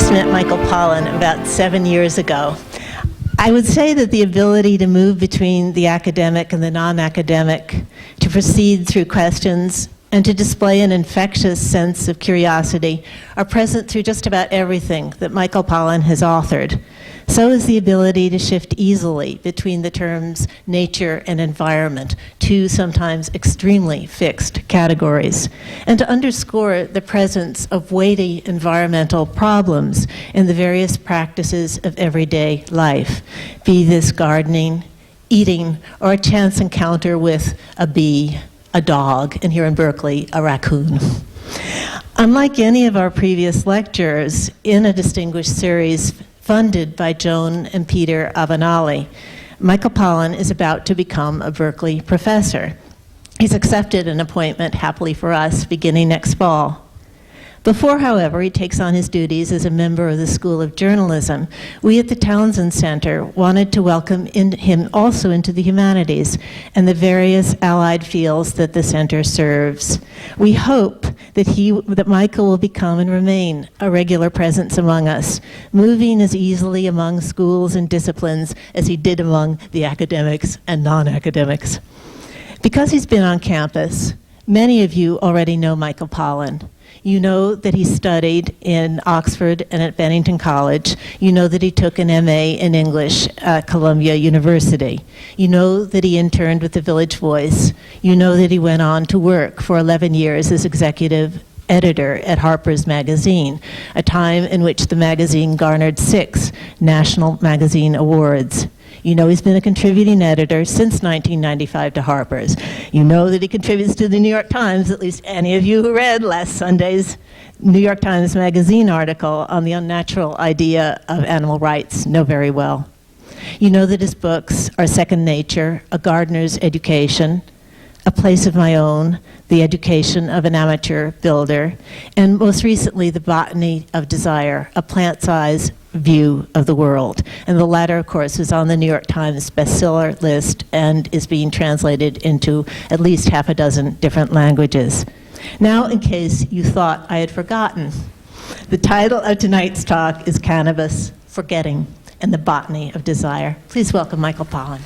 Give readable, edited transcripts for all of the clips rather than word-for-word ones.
first met Michael Pollan about 7 years ago. I would say that the ability to move between the academic and the non-academic, to proceed through questions, and to display an infectious sense of curiosity are present through just about everything that Michael Pollan has authored. So is the ability to shift easily between the terms nature and environment, two sometimes extremely fixed categories, and to underscore the presence of weighty environmental problems in the various practices of everyday life, be this gardening, eating, or a chance encounter with a bee, a dog, and here in Berkeley, a raccoon. Unlike any of our previous lectures in a distinguished series funded by Joan and Peter Avenali, Michael Pollan is about to become a Berkeley professor. He's accepted an appointment, happily for us, beginning next fall. Before, however, he takes on his duties as a member of the School of Journalism, we at the Townsend Center wanted to welcome him also into the humanities and the various allied fields that the center serves. We hope that Michael will become and remain a regular presence among us, moving as easily among schools and disciplines as he did among the academics and non-academics. Because he's been on campus, many of you already know Michael Pollan. You know that he studied in Oxford and at Bennington College. You know that he took an MA in English at Columbia University. You know that he interned with the Village Voice. You know that he went on to work for 11 years as executive editor at Harper's Magazine, a time in which the magazine garnered 6 National Magazine Awards. You know he's been a contributing editor since 1995 to Harper's. You know that he contributes to the New York Times, at least any of you who read last Sunday's New York Times Magazine article on the unnatural idea of animal rights know very well. You know that his books are Second Nature, A Gardener's Education, A Place of My Own, The Education of an Amateur Builder, and most recently, The Botany of Desire, a plant-size view of the world. And the latter, of course, is on the New York Times bestseller list and is being translated into at least half a dozen different languages. Now, in case you thought I had forgotten, the title of tonight's talk is Cannabis, Forgetting, and the Botany of Desire. Please welcome Michael Pollan.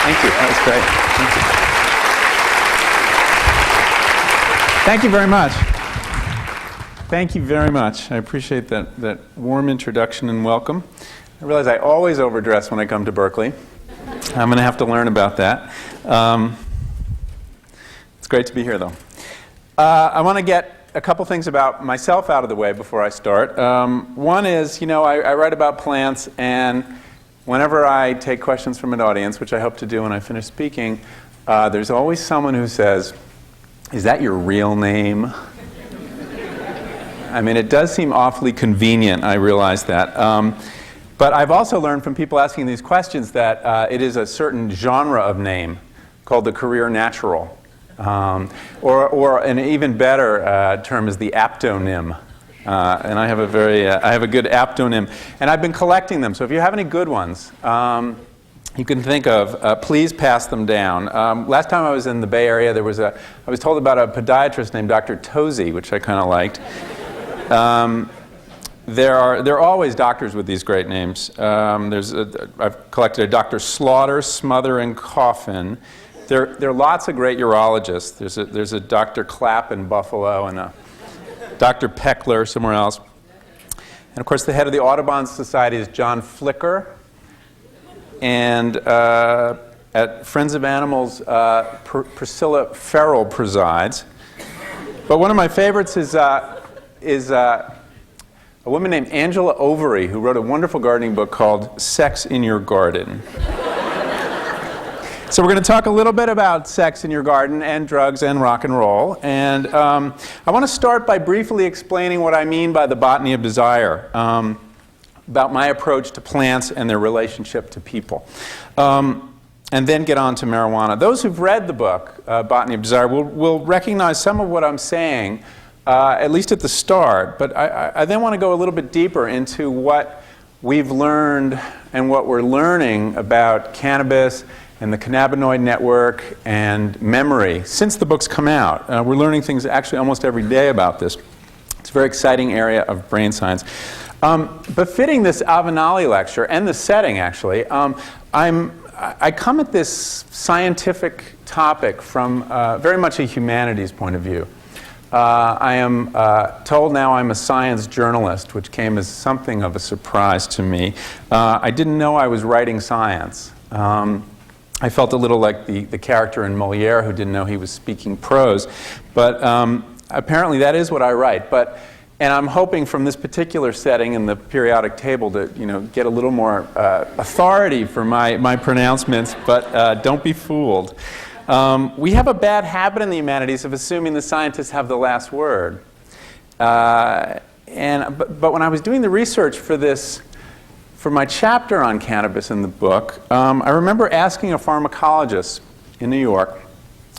Thank you. That was great. Thank you very much. Thank you very much. I appreciate that warm introduction and welcome. I realize I always overdress when I come to Berkeley. I'm going to have to learn about that. It's great to be here, though. I want to get a couple things about myself out of the way before I start. One is, I write about plants, and whenever I take questions from an audience, which I hope to do when I finish speaking, there's always someone who says, "Is that your real name?" I mean, it does seem awfully convenient, I realize that. But I've also learned from people asking these questions that it is a certain genre of name called the career natural. Or an even better term is the aptonym. And I have a good aptonym. And I've been collecting them. So if you have any good ones you can think of, please pass them down. Last time I was in the Bay Area, I was told about a podiatrist named Dr. Tozy, which I kind of liked. There are always doctors with these great names. I've collected a Dr. Slaughter, Smother, and Coffin. There are lots of great urologists. There's a Dr. Clapp in Buffalo and a Dr. Peckler somewhere else. And of course, the head of the Audubon Society is John Flicker. And at Friends of Animals, Priscilla Farrell presides. But one of my favorites is a woman named Angela Overy, who wrote a wonderful gardening book called Sex in Your Garden. So we're going to talk a little bit about sex in your garden and drugs and rock and roll. And I want to start by briefly explaining what I mean by the Botany of Desire, about my approach to plants and their relationship to people. And then get on to marijuana. Those who've read the book, Botany of Desire, will recognize some of what I'm saying, at least at the start. But I then want to go a little bit deeper into what we've learned and what we're learning about cannabis and the cannabinoid network and memory since the book's come out. We're learning things actually almost every day about this. It's a very exciting area of brain science. Befitting this Avenali lecture and the setting, actually, I come at this scientific topic from very much a humanities point of view. I am told now I'm a science journalist, which came as something of a surprise to me. I didn't know I was writing science. I felt a little like the character in Moliere who didn't know he was speaking prose. But apparently that is what I write. And I'm hoping from this particular setting in the periodic table to get a little more authority for my pronouncements, but don't be fooled. We have a bad habit in the humanities of assuming the scientists have the last word. But when I was doing the research for my chapter on cannabis in the book, I remember asking a pharmacologist in New York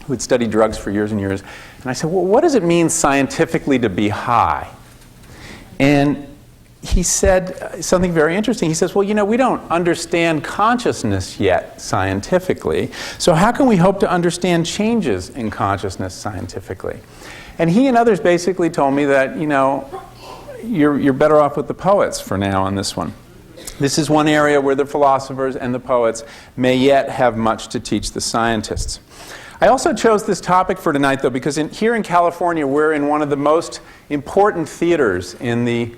who had studied drugs for years and years, and I said, well, what does it mean scientifically to be high? And he said something very interesting. He says, well, we don't understand consciousness yet scientifically, so how can we hope to understand changes in consciousness scientifically? And he and others basically told me that, you're better off with the poets for now on this one. This is one area where the philosophers and the poets may yet have much to teach the scientists. I also chose this topic for tonight, though, because here in California, we're in one of the most important theaters in the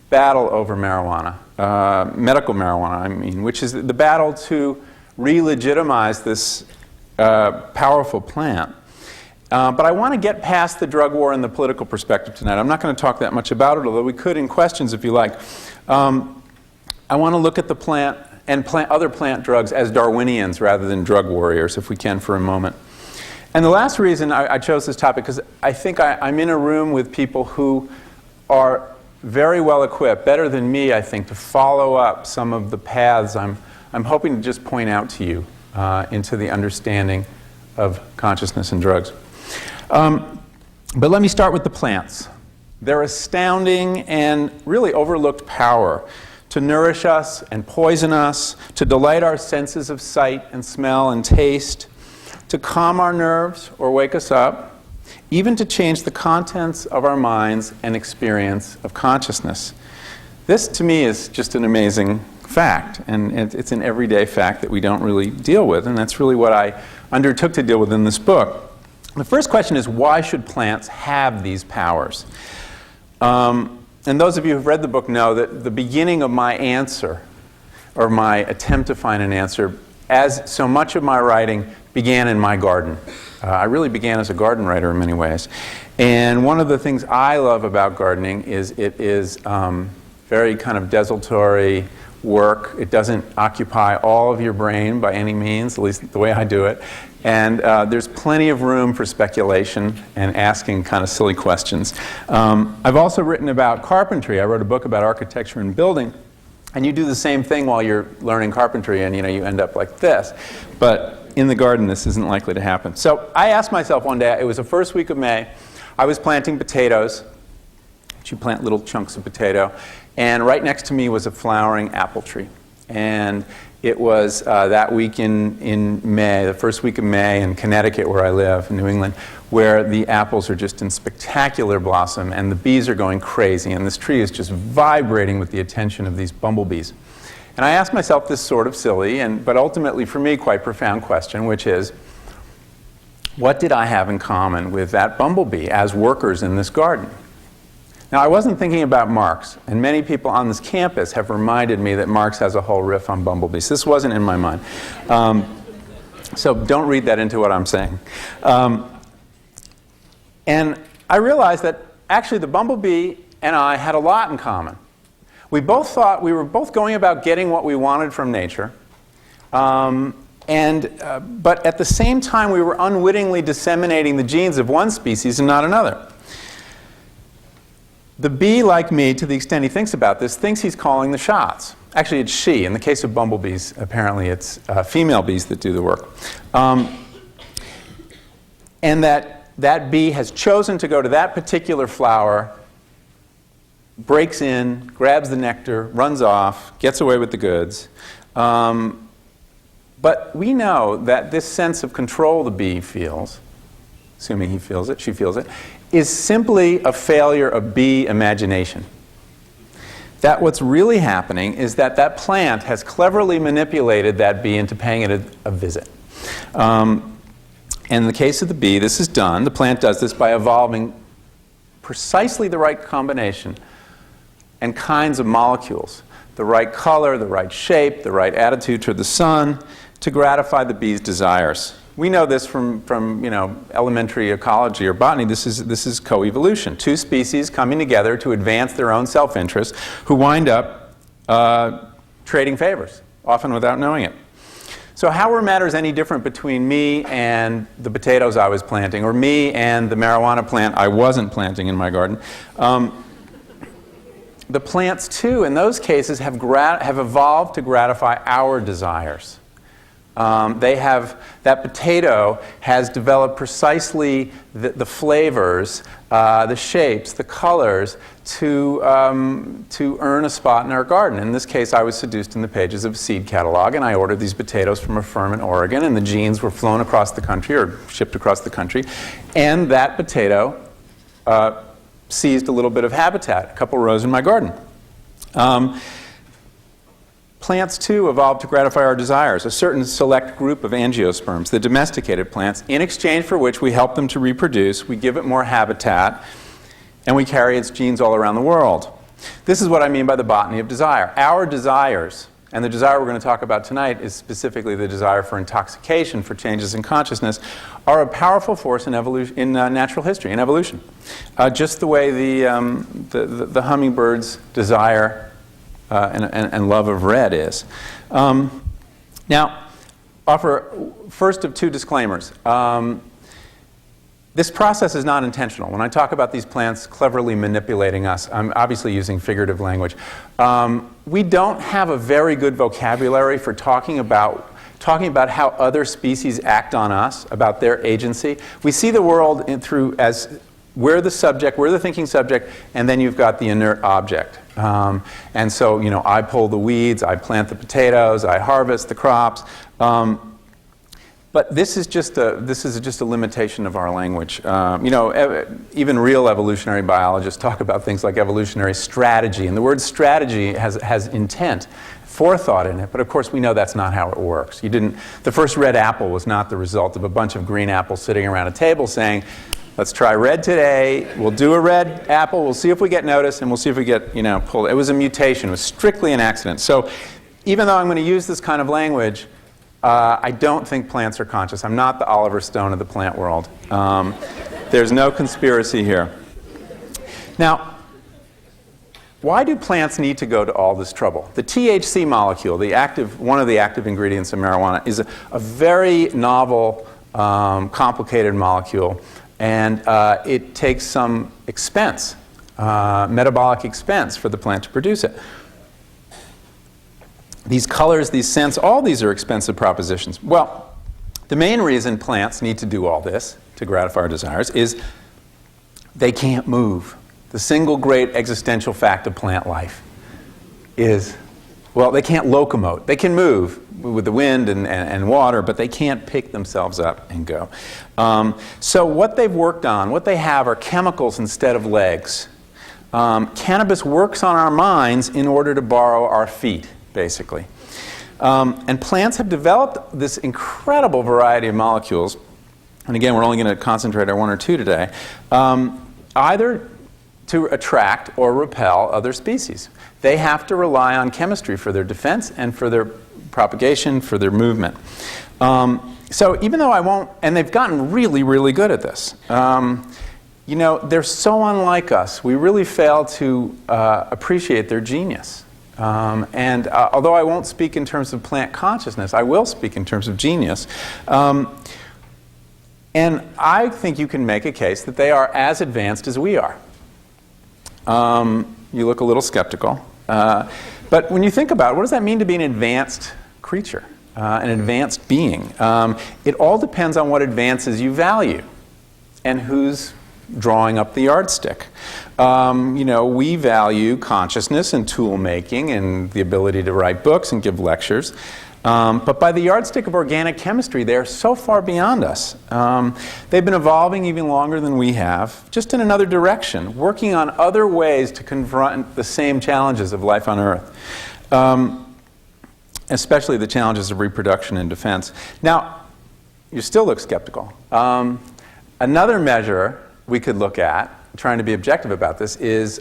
battle over marijuana, medical marijuana, which is the battle to re-legitimize this powerful plant. But I want to get past the drug war and the political perspective tonight. I'm not going to talk that much about it, although we could in questions if you like. I want to look at the plant and other plant drugs as Darwinians rather than drug warriors, if we can, for a moment. And the last reason I chose this topic, because I think I'm in a room with people who are very well equipped, better than me, I think, to follow up some of the paths I'm hoping to just point out to you into the understanding of consciousness and drugs. But let me start with the plants. Their astounding and really overlooked power to nourish us and poison us, to delight our senses of sight and smell and taste, to calm our nerves or wake us up, even to change the contents of our minds and experience of consciousness. This, to me, is just an amazing fact, and it's an everyday fact that we don't really deal with, and that's really what I undertook to deal with in this book. The first question is, why should plants have these powers? And those of you who've read the book know that the beginning of my answer, or my attempt to find an answer, as so much of my writing began in my garden. I really began as a garden writer in many ways. And one of the things I love about gardening is it is very kind of desultory work. It doesn't occupy all of your brain by any means, at least the way I do it. And there's plenty of room for speculation and asking kind of silly questions. I've also written about carpentry. I wrote a book about architecture and building. And you do the same thing while you're learning carpentry, and you end up like this. But in the garden, this isn't likely to happen. So I asked myself one day, it was the first week of May, I was planting potatoes. You plant little chunks of potato. And right next to me was a flowering apple tree. And it was that week in May, the first week of May in Connecticut, where I live, in New England, where the apples are just in spectacular blossom and the bees are going crazy and this tree is just vibrating with the attention of these bumblebees. And I asked myself this sort of silly, but ultimately for me quite profound question, which is, what did I have in common with that bumblebee as workers in this garden? Now, I wasn't thinking about Marx, and many people on this campus have reminded me that Marx has a whole riff on bumblebees. This wasn't in my mind. So don't read that into what I'm saying. And I realized that actually the bumblebee and I had a lot in common. We both thought we were both going about getting what we wanted from nature, but at the same time we were unwittingly disseminating the genes of one species and not another. The bee, like me, to the extent he thinks about this, thinks he's calling the shots. Actually, it's she. In the case of bumblebees, apparently it's female bees that do the work. And that bee has chosen to go to that particular flower, breaks in, grabs the nectar, runs off, gets away with the goods. But we know that this sense of control the bee feels, assuming he feels it, she feels it, is simply a failure of bee imagination. That what's really happening is that that plant has cleverly manipulated that bee into paying it a visit. In the case of the bee, this is done. The plant does this by evolving precisely the right combination and kinds of molecules, the right color, the right shape, the right attitude toward the sun, to gratify the bee's desires. We know this from elementary ecology or botany. This is coevolution. Two species coming together to advance their own self-interest, who wind up trading favors, often without knowing it. So how were matters any different between me and the potatoes I was planting, or me and the marijuana plant I wasn't planting in my garden? The plants, too, in those cases, have evolved to gratify our desires. That potato has developed precisely the flavors, the shapes, the colors to earn a spot in our garden. In this case, I was seduced in the pages of a seed catalog, and I ordered these potatoes from a firm in Oregon, and the genes were flown across the country or shipped across the country, and that potato seized a little bit of habitat, a couple rows in my garden. Plants, too, evolved to gratify our desires. A certain select group of angiosperms, the domesticated plants, in exchange for which we help them to reproduce, we give it more habitat, and we carry its genes all around the world. This is what I mean by the botany of desire. Our desires, and the desire we're going to talk about tonight is specifically the desire for intoxication, for changes in consciousness, are a powerful force in evolution, in natural history, in evolution. Just the way the hummingbird's desire and love of red is. Now, offer first of two disclaimers. This process is not intentional. When I talk about these plants cleverly manipulating us, I'm obviously using figurative language. We don't have a very good vocabulary for talking about how other species act on us, about their agency. We see the world as we're the subject, we're the thinking subject, and then you've got the inert object. And so, I pull the weeds, I plant the potatoes, I harvest the crops. But this is just a limitation of our language. Even real evolutionary biologists talk about things like evolutionary strategy, and the word strategy has intent, forethought in it. But of course, we know that's not how it works. The first red apple was not the result of a bunch of green apples sitting around a table saying, "Let's try red today. We'll do a red apple. We'll see if we get noticed, and we'll see if we get pulled." It was a mutation. It was strictly an accident. So, even though I'm going to use this kind of language, I don't think plants are conscious. I'm not the Oliver Stone of the plant world. There's no conspiracy here. Now, why do plants need to go to all this trouble? The THC molecule, one of the active ingredients of marijuana, is a very novel, complicated molecule, and it takes some expense, metabolic expense, for the plant to produce it. These colors, these scents, all these are expensive propositions. Well, the main reason plants need to do all this to gratify our desires is they can't move. The single great existential fact of plant life is, they can't locomote. They can move with the wind and water, but they can't pick themselves up and go. So what they've worked on, what they have are chemicals instead of legs. Cannabis works on our minds in order to borrow our feet, basically. And plants have developed this incredible variety of molecules, and again, we're only going to concentrate on one or two today, either to attract or repel other species. They have to rely on chemistry for their defense and for their propagation, for their movement. So even though I won't, and they've gotten really, really good at this. They're so unlike us. We really fail to appreciate their genius. And although I won't speak in terms of plant consciousness, I will speak in terms of genius. And I think you can make a case that they are as advanced as we are. You look a little skeptical. But when you think about it, what does that mean to be an advanced creature, an advanced being? It all depends on what advances you value and who's drawing up the yardstick. We value consciousness and tool making and the ability to write books and give lectures. But by the yardstick of organic chemistry, they are so far beyond us. They've been evolving even longer than we have, just in another direction, working on other ways to confront the same challenges of life on Earth, especially the challenges of reproduction and defense. Now, you still look skeptical. Another measure we could look at, trying to be objective about this, is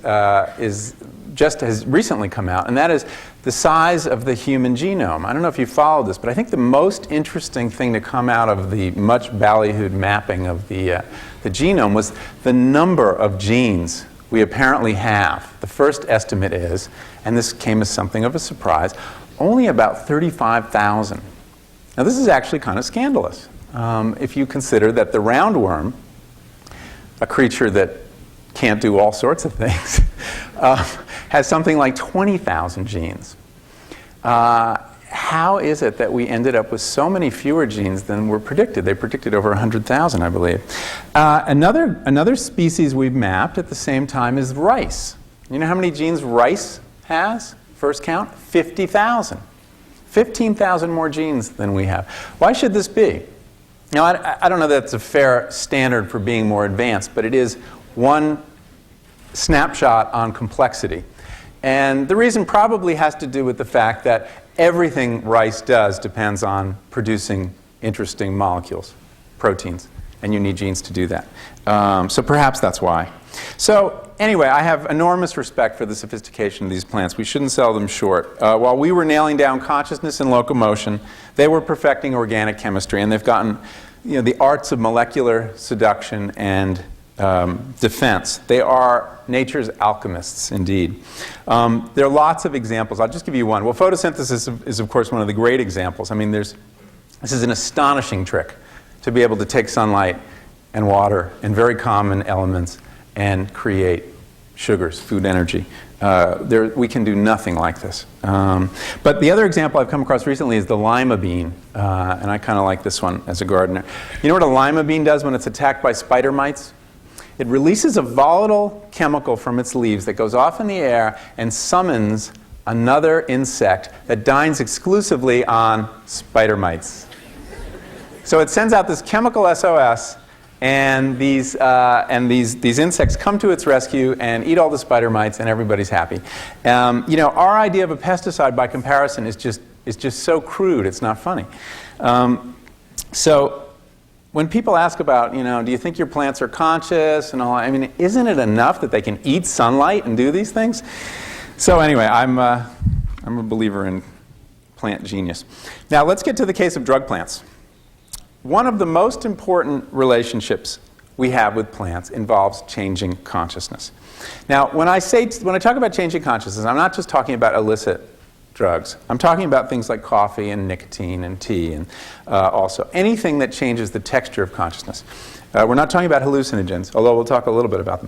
just has recently come out, and that is the size of the human genome. I don't know if you followed this, but I think the most interesting thing to come out of the much ballyhooed mapping of the genome was the number of genes we apparently have. The first estimate is, and this came as something of a surprise, only about 35,000. Now this is actually kind of scandalous if you consider that the roundworm, a creature that can't do all sorts of things, has something like 20,000 genes. How is it that we ended up with so many fewer genes than were predicted? They predicted over 100,000, I believe. Another species we've mapped at the same time is rice. You know how many genes rice has? First count, 50,000. 15,000 more genes than we have. Why should this be? Now, I don't know that it's a fair standard for being more advanced, but it is one snapshot on complexity. And the reason probably has to do with the fact that everything rice does depends on producing interesting molecules, proteins, and you need genes to do that. So perhaps that's why. So anyway, I have enormous respect for the sophistication of these plants. We shouldn't sell them short. While we were nailing down consciousness and locomotion, they were perfecting organic chemistry, and they've gotten the arts of molecular seduction and defense. They are nature's alchemists, indeed. There are lots of examples. I'll just give you one. Well, photosynthesis is, of course, one of the great examples. I mean, this is an astonishing trick to be able to take sunlight and water and very common elements and create sugars, food energy. We can do nothing like this. But the other example I've come across recently is the lima bean, and I kind of like this one as a gardener. You know what a lima bean does when it's attacked by spider mites? It releases a volatile chemical from its leaves that goes off in the air and summons another insect that dines exclusively on spider mites. So it sends out this chemical SOS, and these insects come to its rescue and eat all the spider mites, and everybody's happy. Our idea of a pesticide, by comparison, is just so crude. It's not funny. So when people ask about, do you think your plants are conscious and all? I mean, isn't it enough that they can eat sunlight and do these things? So anyway, I'm a believer in plant genius. Now let's get to the case of drug plants. One of the most important relationships we have with plants involves changing consciousness. Now, when I talk about changing consciousness, I'm not just talking about illicit drugs. I'm talking about things like coffee and nicotine and tea, and also anything that changes the texture of consciousness. We're not talking about hallucinogens, although we'll talk a little bit about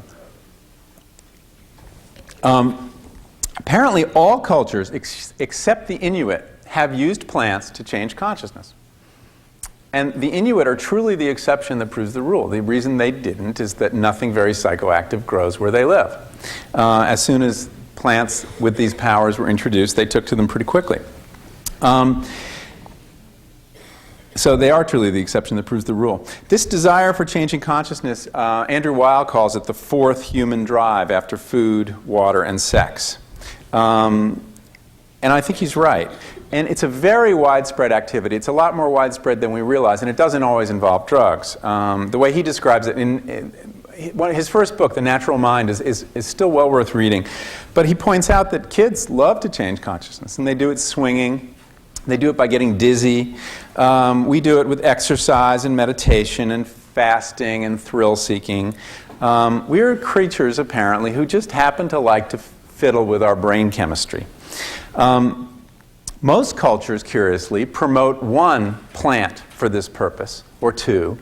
them. Apparently, all cultures except the Inuit have used plants to change consciousness. And the Inuit are truly the exception that proves the rule. The reason they didn't is that nothing very psychoactive grows where they live. As soon as plants with these powers were introduced, they took to them pretty quickly. So they are truly the exception that proves the rule. This desire for changing consciousness, Andrew Weil calls it the fourth human drive after food, water, and sex. And I think he's right. And it's a very widespread activity. It's a lot more widespread than we realize, and it doesn't always involve drugs. The way he describes it, in his first book, The Natural Mind, is still well worth reading. But he points out that kids love to change consciousness, and they do it swinging. They do it by getting dizzy. We do it with exercise and meditation and fasting and thrill-seeking. We're creatures, apparently, who just happen to like to fiddle with our brain chemistry. Most cultures, curiously, promote one plant for this purpose, or two,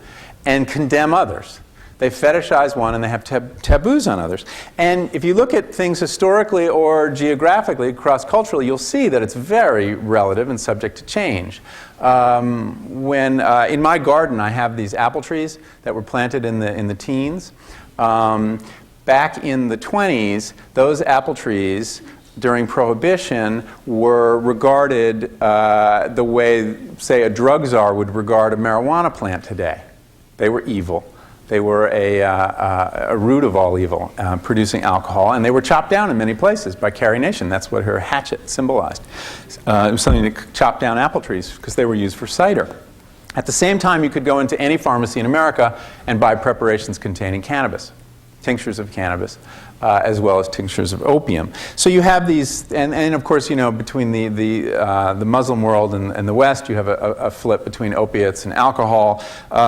and condemn others. They fetishize one and they have taboos on others. And if you look at things historically or geographically, cross-culturally, you'll see that it's very relative and subject to change. In my garden, I have these apple trees that were planted in the teens. Back in the 20s, those apple trees during Prohibition were regarded the way, say, a drug czar would regard a marijuana plant today. They were evil. They were a root of all evil, producing alcohol, and they were chopped down in many places by Carrie Nation. That's what her hatchet symbolized. It was something to chop down apple trees because they were used for cider. At the same time, you could go into any pharmacy in America and buy preparations containing cannabis, tinctures of cannabis, as well as tinctures of opium. So you have these, and of course, you know, between the Muslim world and the West, you have a flip between opiates and alcohol.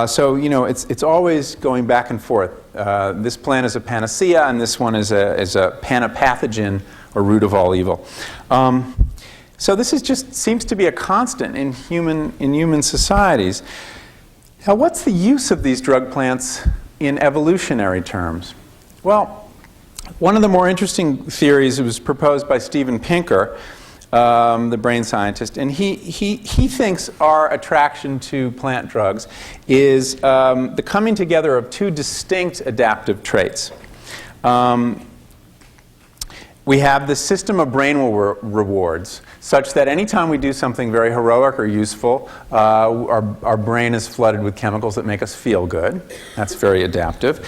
So you know, it's always going back and forth. This plant is a panacea, and this one is a panapathogen, or root of all evil. So this seems to be a constant in human societies. Now, what's the use of these drug plants in evolutionary terms? Well, one of the more interesting theories was proposed by Steven Pinker, the brain scientist, and he thinks our attraction to plant drugs is the coming together of two distinct adaptive traits. We have the system of brain rewards, such that anytime we do something very heroic or useful, our brain is flooded with chemicals that make us feel good. That's very adaptive.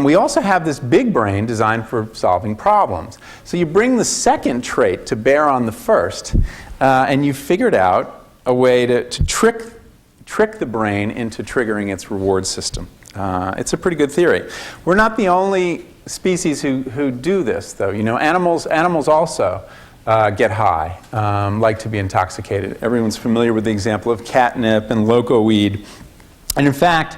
We also have this big brain designed for solving problems. So you bring the second trait to bear on the first, and you've figured out a way to trick the brain into triggering its reward system. It's a pretty good theory. We're not the only species who do this, though. You know, animals also get high, like to be intoxicated. Everyone's familiar with the example of catnip and loco weed. And in fact,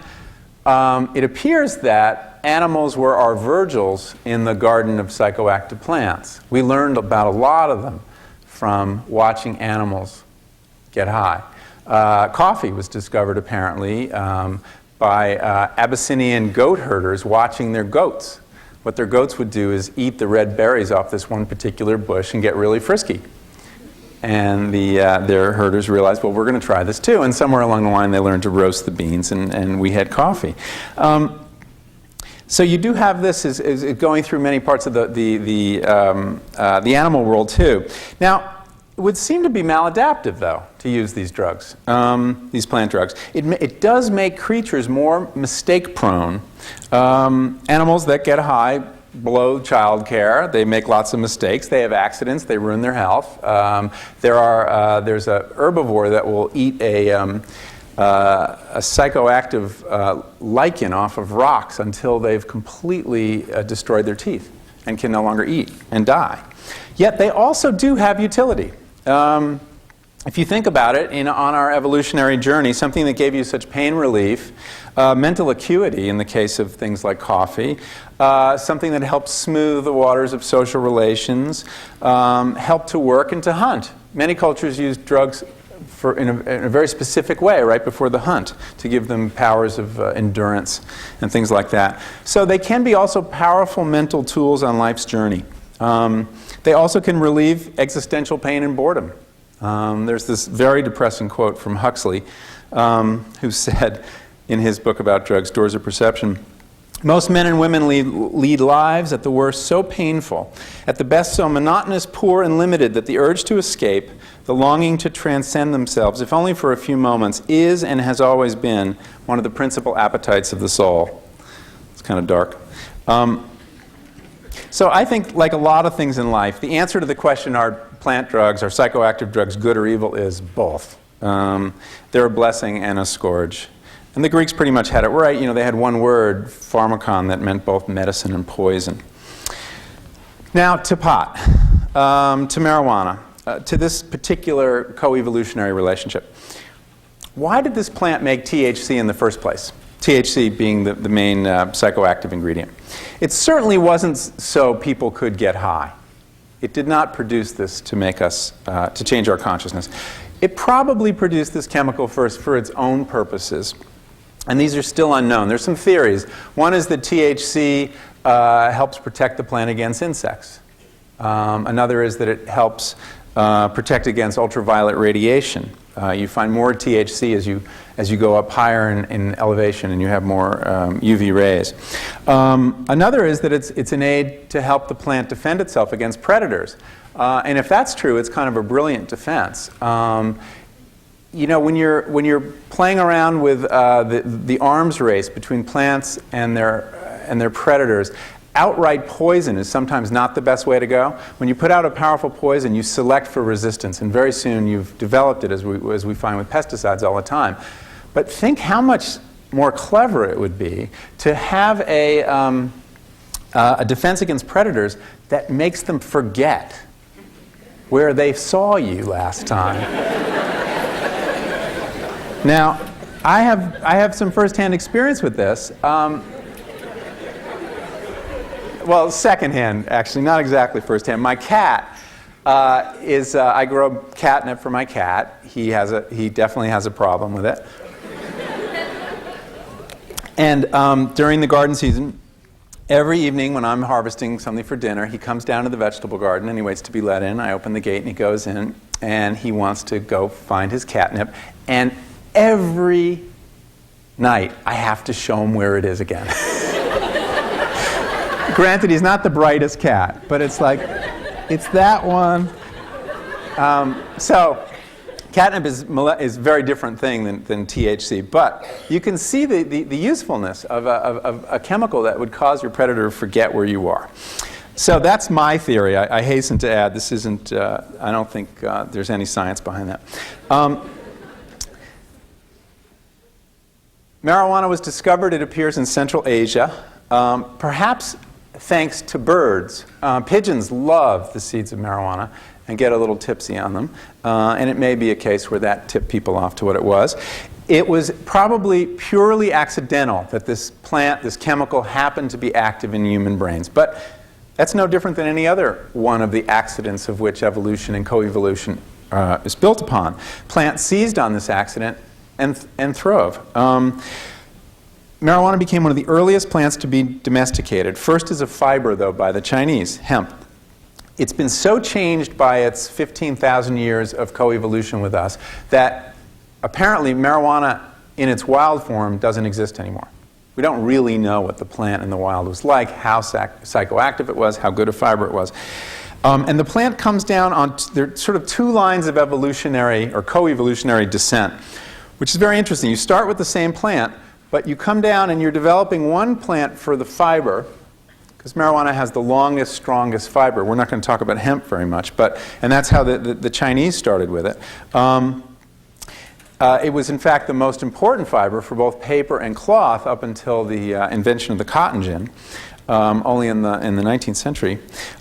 it appears that animals were our Virgils in the garden of psychoactive plants. We learned about a lot of them from watching animals get high. Coffee was discovered, apparently, by Abyssinian goat herders watching their goats. What their goats would do is eat the red berries off this one particular bush and get really frisky. And their herders realized, well, we're going to try this too. And somewhere along the line, they learned to roast the beans, and we had coffee. So you do have this is going through many parts of the animal world too. Now, it would seem to be maladaptive, though, to use these drugs, these plant drugs. It does make creatures more mistake-prone. Animals that get high blow child care. They make lots of mistakes. They have accidents. They ruin their health. There's a herbivore that will eat a psychoactive lichen off of rocks until they've completely destroyed their teeth and can no longer eat and die. Yet they also do have utility. If you think about it, on our evolutionary journey, something that gave you such pain relief, mental acuity in the case of things like coffee, something that helped smooth the waters of social relations, helped to work and to hunt. Many cultures use drugs in a very specific way right before the hunt to give them powers of endurance and things like that. So they can be also powerful mental tools on life's journey. They also can relieve existential pain and boredom. There's this very depressing quote from Huxley, who said in his book about drugs, Doors of Perception, "Most men and women lead lives at the worst so painful, at the best so monotonous, poor, and limited that the urge to escape, the longing to transcend themselves, if only for a few moments, is and has always been one of the principal appetites of the soul." It's kind of dark. So I think, like a lot of things in life, the answer to the question, are plant drugs, are psychoactive drugs good or evil, is both. They're a blessing and a scourge. And the Greeks pretty much had it right. You know, they had one word, pharmakon, that meant both medicine and poison. Now to pot, to marijuana, to this particular co-evolutionary relationship. Why did this plant make THC in the first place? THC being the main psychoactive ingredient. It certainly wasn't so people could get high. It did not produce this to make us, to change our consciousness. It probably produced this chemical first for its own purposes. And these are still unknown. There's some theories. One is that THC helps protect the plant against insects. Another is that it helps protect against ultraviolet radiation. You find more THC as you go up higher in elevation and you have more UV rays. Another is that it's an aid to help the plant defend itself against predators. And if that's true, it's kind of a brilliant defense. You know, when you're playing around with the arms race between plants and their predators, outright poison is sometimes not the best way to go. When you put out a powerful poison, you select for resistance, and very soon you've developed it, as we find with pesticides all the time. But think how much more clever it would be to have a defense against predators that makes them forget where they saw you last time. Now, I have some first-hand experience with this. Well, second-hand, actually, not exactly first-hand. My cat I grow catnip for my cat. He definitely has a problem with it. And during the garden season, every evening when I'm harvesting something for dinner, he comes down to the vegetable garden and he waits to be let in. I open the gate and he goes in and he wants to go find his catnip. And every night I have to show him where it is again. Granted, he's not the brightest cat, but it's like, it's that one. So catnip is a very different thing than THC, but you can see the usefulness of a chemical that would cause your predator to forget where you are. So that's my theory. I hasten to add, this isn't, I don't think there's any science behind that. Marijuana was discovered, it appears, in Central Asia, perhaps thanks to birds. Pigeons love the seeds of marijuana and get a little tipsy on them. And it may be a case where that tipped people off to what it was. It was probably purely accidental that this plant, this chemical, happened to be active in human brains. But that's no different than any other one of the accidents of which evolution and coevolution is built upon. Plants seized on this accident and throve. Marijuana became one of the earliest plants to be domesticated, first as a fiber, though, by the Chinese, hemp. It's been so changed by its 15,000 years of coevolution with us that apparently marijuana in its wild form doesn't exist anymore. We don't really know what the plant in the wild was like, how psychoactive it was, how good a fiber it was. And the plant comes down on, there are sort of two lines of evolutionary or coevolutionary descent, which is very interesting. You start with the same plant, but you come down and you're developing one plant for the fiber, because marijuana has the longest, strongest fiber. We're not going to talk about hemp very much, and that's how the Chinese started with it. It was, in fact, the most important fiber for both paper and cloth up until the invention of the cotton gin, only in the 19th century.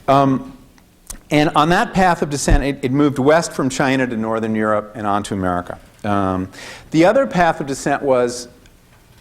And on that path of descent, it moved west from China to northern Europe and on to America. The other path of descent was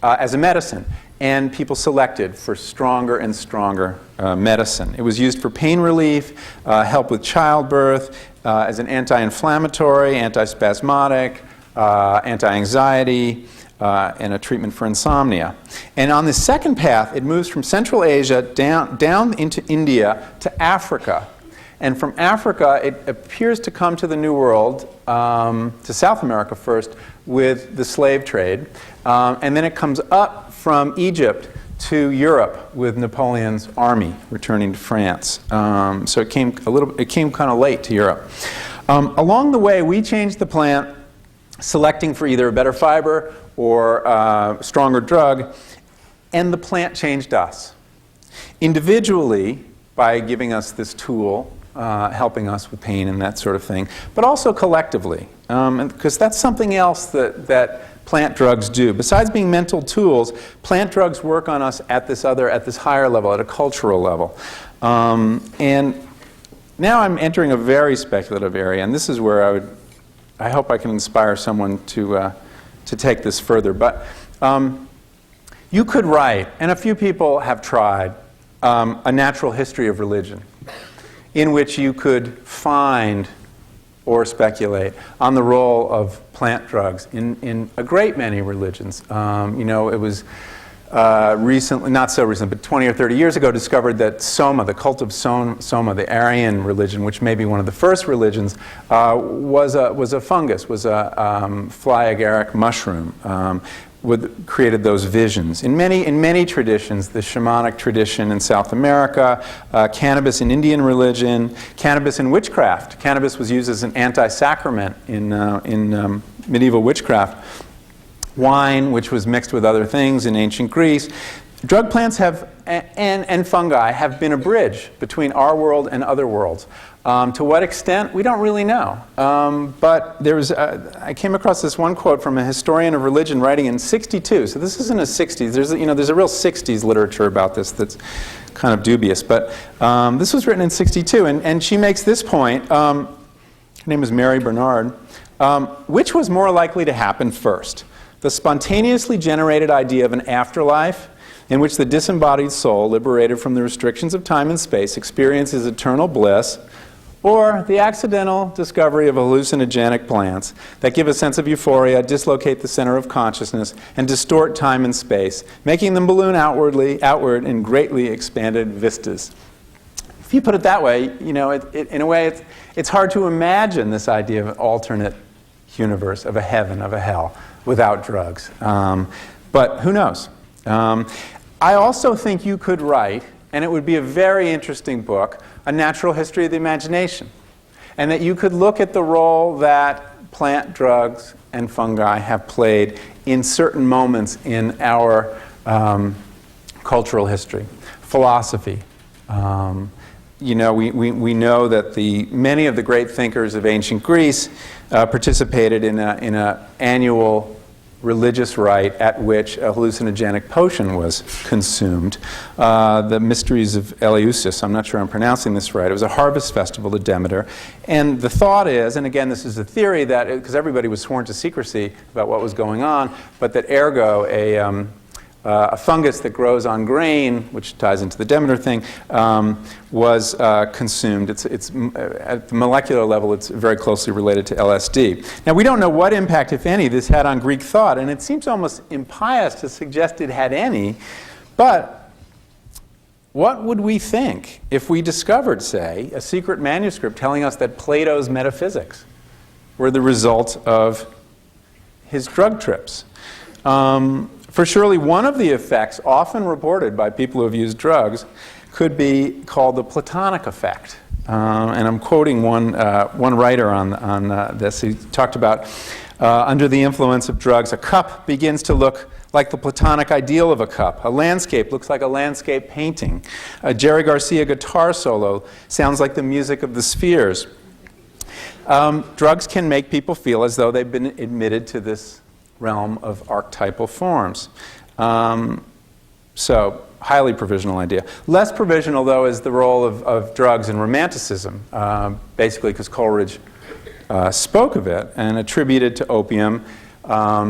as a medicine, and people selected for stronger and stronger medicine. It was used for pain relief, help with childbirth, as an anti-inflammatory, anti-spasmodic, anti-anxiety, and a treatment for insomnia. And on the second path, it moves from Central Asia down into India to Africa. And from Africa, it appears to come to the New World, to South America first, with the slave trade. And then it comes up from Egypt to Europe with Napoleon's army returning to France. So it came kind of late to Europe. Along the way, we changed the plant, selecting for either a better fiber or a stronger drug, and the plant changed us. Individually, by giving us this tool, helping us with pain and that sort of thing, but also collectively, because that's something else that plant drugs do. Besides being mental tools, plant drugs work on us at this higher level, at a cultural level. And now I'm entering a very speculative area, and this is where I hope I can inspire someone to take this further. But you could write, and a few people have tried, a natural history of religion, in which you could find or speculate on the role of plant drugs in a great many religions. You know, it was recently, not so recent, but 20 or 30 years ago, discovered that Soma, the cult of Soma, the Aryan religion, which may be one of the first religions, was a fungus, was a fly agaric mushroom. Created those visions. In many traditions, the shamanic tradition in South America, cannabis in Indian religion, cannabis in witchcraft. Cannabis was used as an anti-sacrament in medieval witchcraft. Wine, which was mixed with other things in ancient Greece. Drug plants have, and fungi have been a bridge between our world and other worlds. To what extent, we don't really know. But I came across this one quote from a historian of religion writing in '62. So this is in the '60s. There's a real '60s literature about this that's kind of dubious. But this was written in '62, and she makes this point. Her name is Mary Bernard. Which was more likely to happen first? The spontaneously generated idea of an afterlife in which the disembodied soul, liberated from the restrictions of time and space, experiences eternal bliss, or the accidental discovery of hallucinogenic plants that give a sense of euphoria, dislocate the center of consciousness, and distort time and space, making them balloon outward in greatly expanded vistas. If you put it that way, in a way, it's hard to imagine this idea of an alternate universe, of a heaven, of a hell, without drugs. But who knows? I also think you could write, and it would be a very interesting book, a natural history of the imagination. And that you could look at the role that plant drugs and fungi have played in certain moments in our cultural history. Philosophy. We know that many of the great thinkers of ancient Greece participated in an annual religious rite at which a hallucinogenic potion was consumed. The Mysteries of Eleusis, I'm not sure I'm pronouncing this right, it was a harvest festival to Demeter. And the thought is, and again this is a theory that, because everybody was sworn to secrecy about what was going on, but that ergo a fungus that grows on grain, which ties into the Demeter thing, was consumed. It's at the molecular level, it's very closely related to LSD. Now, we don't know what impact, if any, this had on Greek thought, and it seems almost impious to suggest it had any, but what would we think if we discovered, say, a secret manuscript telling us that Plato's metaphysics were the result of his drug trips? For surely one of the effects often reported by people who have used drugs could be called the Platonic effect. And I'm quoting one writer on this. He talked about, under the influence of drugs, a cup begins to look like the Platonic ideal of a cup. A landscape looks like a landscape painting. A Jerry Garcia guitar solo sounds like the music of the spheres. Drugs can make people feel as though they've been admitted to this realm of archetypal forms. So, highly provisional idea. Less provisional, though, is the role of drugs in Romanticism, basically because Coleridge spoke of it and attributed to opium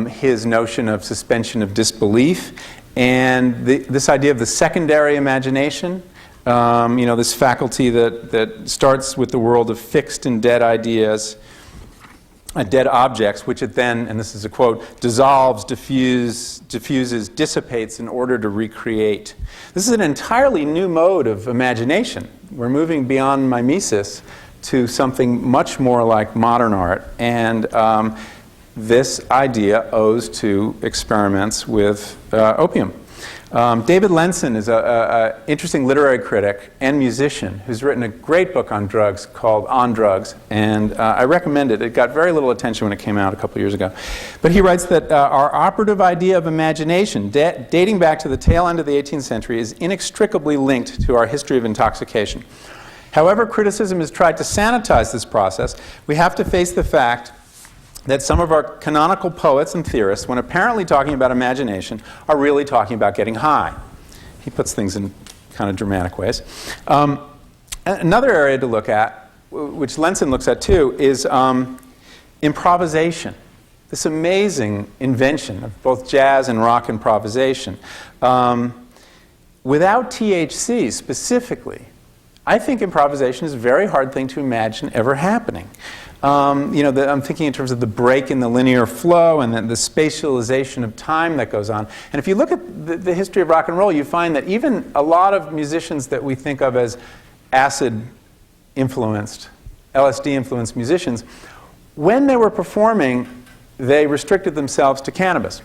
his notion of suspension of disbelief and this idea of the secondary imagination, this faculty that starts with the world of fixed and dead ideas, dead objects, which it then, and this is a quote, dissolves, diffuses, dissipates in order to recreate. This is an entirely new mode of imagination. We're moving beyond mimesis to something much more like modern art, and this idea owes to experiments with opium. David Lenson is an interesting literary critic and musician who's written a great book on drugs called On Drugs, and I recommend it. It got very little attention when it came out a couple years ago. But he writes that our operative idea of imagination, dating back to the tail end of the 18th century, is inextricably linked to our history of intoxication. However, criticism has tried to sanitize this process. We have to face the fact that some of our canonical poets and theorists, when apparently talking about imagination, are really talking about getting high. He puts things in kind of dramatic ways. Another area to look at, which Lenson looks at too, is improvisation. This amazing invention of both jazz and rock improvisation. Without THC specifically, I think improvisation is a very hard thing to imagine ever happening. I'm thinking in terms of the break in the linear flow and the spatialization of time that goes on. And if you look at the history of rock and roll, you find that even a lot of musicians that we think of as acid-influenced, LSD-influenced musicians, when they were performing, they restricted themselves to cannabis.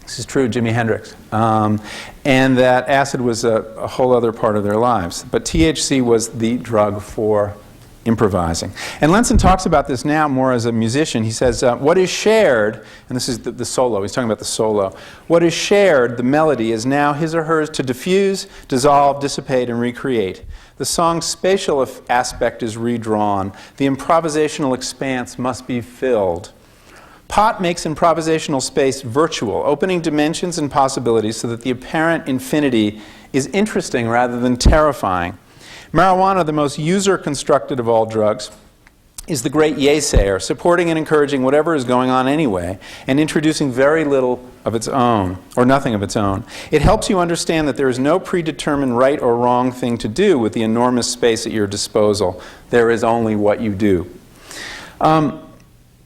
This is true of Jimi Hendrix. And that acid was a whole other part of their lives. But THC was the drug for improvising. And Lenson talks about this now more as a musician. He says, what is shared, and this is the solo, he's talking about the solo, what is shared, the melody, is now his or hers to diffuse, dissolve, dissipate, and recreate. The song's spatial aspect is redrawn. The improvisational expanse must be filled. Pot makes improvisational space virtual, opening dimensions and possibilities so that the apparent infinity is interesting rather than terrifying. Marijuana, the most user-constructed of all drugs, is the great yay-sayer, supporting and encouraging whatever is going on anyway, and introducing very little of its own, or nothing of its own. It helps you understand that there is no predetermined right or wrong thing to do with the enormous space at your disposal. There is only what you do.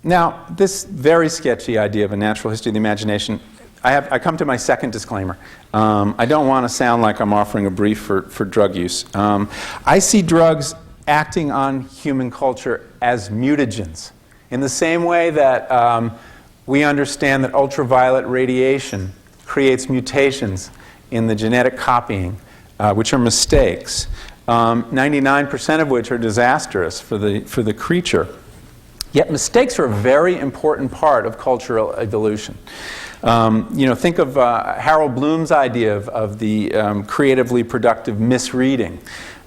Now, this very sketchy idea of a natural history of the imagination, I come to my second disclaimer. I don't want to sound like I'm offering a brief for drug use. I see drugs acting on human culture as mutagens, in the same way that we understand that ultraviolet radiation creates mutations in the genetic copying, which are mistakes, 99% of which are disastrous for the creature. Yet mistakes are a very important part of cultural evolution. Think of Harold Bloom's idea of the creatively productive misreading.